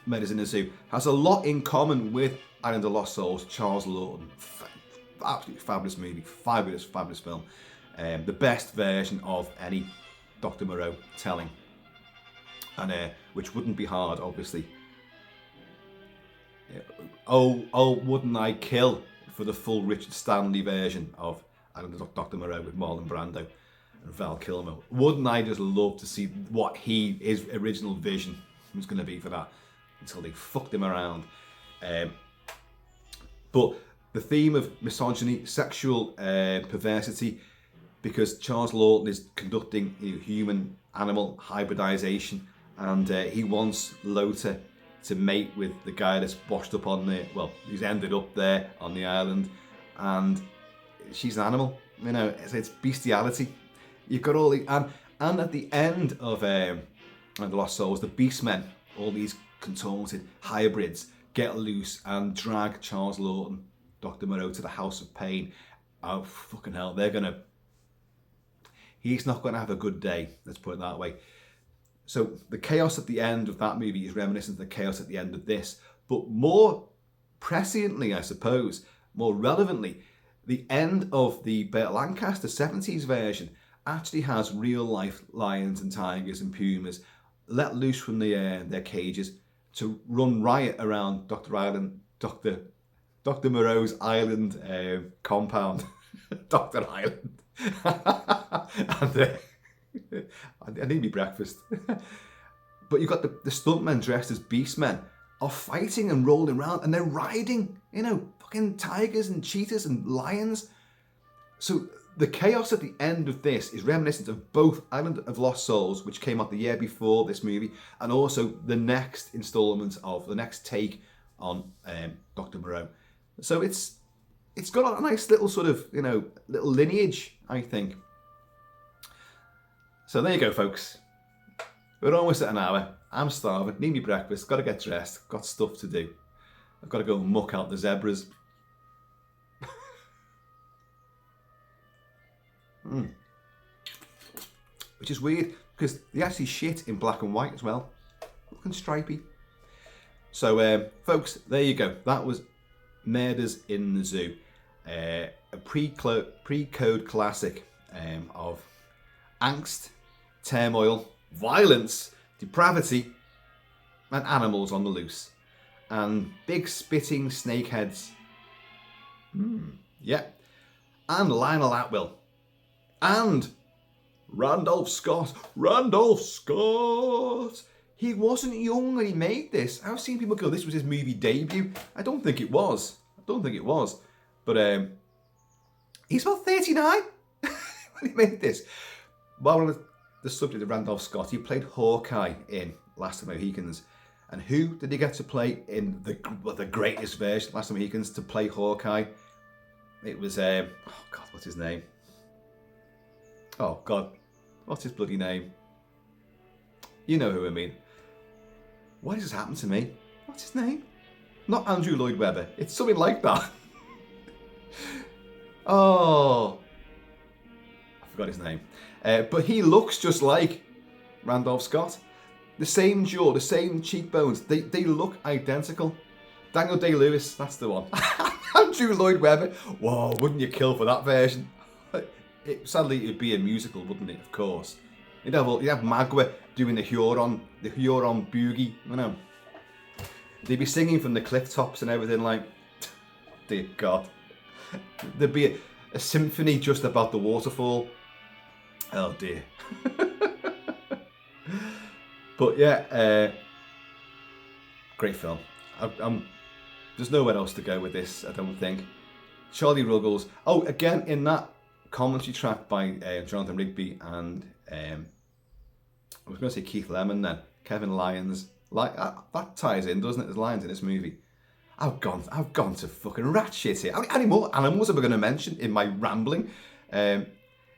Murders in the Zoo, has a lot in common with Island of Lost Souls, Charles Lawton. Absolutely fabulous movie, fabulous film. The best version of any Dr. Moreau telling, and which wouldn't be hard, obviously. Oh, wouldn't I kill for the full Richard Stanley version of Island of Dr. Moreau with Marlon Brando and Val Kilmer? Wouldn't I just love to see what his original vision was going to be for that, until they fucked him around. But the theme of misogyny, sexual perversity, because Charles Lawton is conducting human-animal hybridization, and he wants Lota to mate with the guy that's washed up on he's ended up there on the island, and she's an animal, it's bestiality. You've got all the, and at the end of The Lost Souls, the Beastmen, all these contorted hybrids, get loose and drag Charles Lawton, Dr. Moreau, to the House of Pain. Oh, fucking hell, he's not going to have a good day, let's put it that way. So the chaos at the end of that movie is reminiscent of the chaos at the end of this. But more presciently, I suppose, more relevantly, the end of the Burt Lancaster 70s version actually has real life lions and tigers and pumas let loose from their cages to run riot around Dr. Moreau's island compound. Dr. Island. And I need me breakfast. But you've got the stuntmen dressed as beastmen are fighting and rolling around, and they're riding, fucking tigers and cheetahs and lions. So the chaos at the end of this is reminiscent of both Island of Lost Souls, which came out the year before this movie, and also the next installment of the next take on Dr. Moreau. So it's got a nice little sort of, little lineage, I think. So there you go, folks. We're almost at an hour. I'm starving, need me breakfast, got to get dressed, got stuff to do. I've got to go muck out the zebras. Which is weird, because they actually shit in black and white as well. Looking stripy. So, folks, there you go. That was Murders in the Zoo. A pre-code classic of angst, turmoil, violence, depravity, and animals on the loose. And big spitting snakeheads. Yeah. And Lionel Atwill. And Randolph Scott. Randolph Scott! He wasn't young when he made this. I've seen people go, this was his movie debut. I don't think it was. But he's about 39 when he made this. While on the subject of Randolph Scott, he played Hawkeye in Last of the Mohicans. And who did he get to play in the greatest version, Last of the Mohicans, to play Hawkeye? It was, oh God, what's his name? Oh God, what's his bloody name? You know who I mean. What has happened to me? What's his name? Not Andrew Lloyd Webber. It's something like that. Oh, I forgot his name. But he looks just like Randolph Scott. The same jaw, the same cheekbones. They look identical. Daniel Day-Lewis, that's the one. Andrew Lloyd Webber. Whoa, wouldn't you kill for that version? Sadly, it'd be a musical, wouldn't it? Of course. You'd have Magua doing the Huron boogie. You know. They'd be singing from the cliff tops and everything. Like, dear God. There'd be a symphony just about the waterfall. Oh dear. But yeah, great film. There's nowhere else to go with this, I don't think. Charlie Ruggles. Oh, again, in that commentary track by Jonathan Rigby and I was going to say Keith Lemon then, Kevin Lyons. Like that ties in, doesn't it? There's lions in this movie. I've gone to fucking rat shit here. How many more animals am I going to mention in my rambling?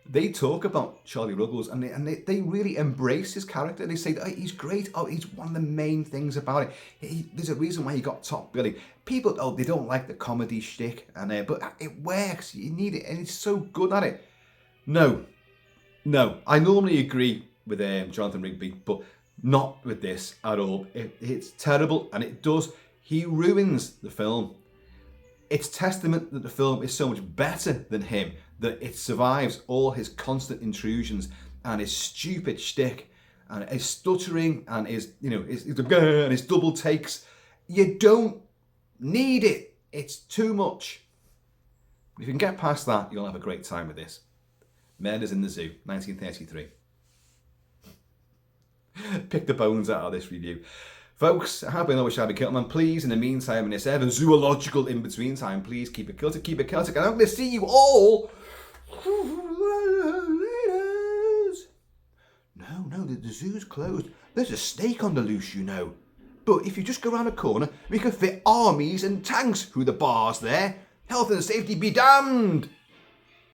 They talk about Charlie Ruggles and they really embrace his character. They say, oh, he's great. Oh, he's one of the main things about it. There's a reason why he got top billing. People, they don't like the comedy shtick, but it works. You need it, and he's so good at it. No. I normally agree with Jonathan Rigby, but not with this at all. It's terrible, and he ruins the film. It's testament that the film is so much better than him, that it survives all his constant intrusions and his stupid shtick and his stuttering and his double takes. You don't need it. It's too much. If you can get past that, you'll have a great time with this. Murders in the Zoo, 1933. Pick the bones out of this review. Folks, I have been always Shabby Kilt-Man. Please, in the meantime, in this ever zoological in-between time, please keep it Kilted, keep it Celtic, and I'm going to see you all No, the zoo's closed. There's a snake on the loose, you know. But if you just go round a corner, we can fit armies and tanks through the bars there. Health and safety be damned!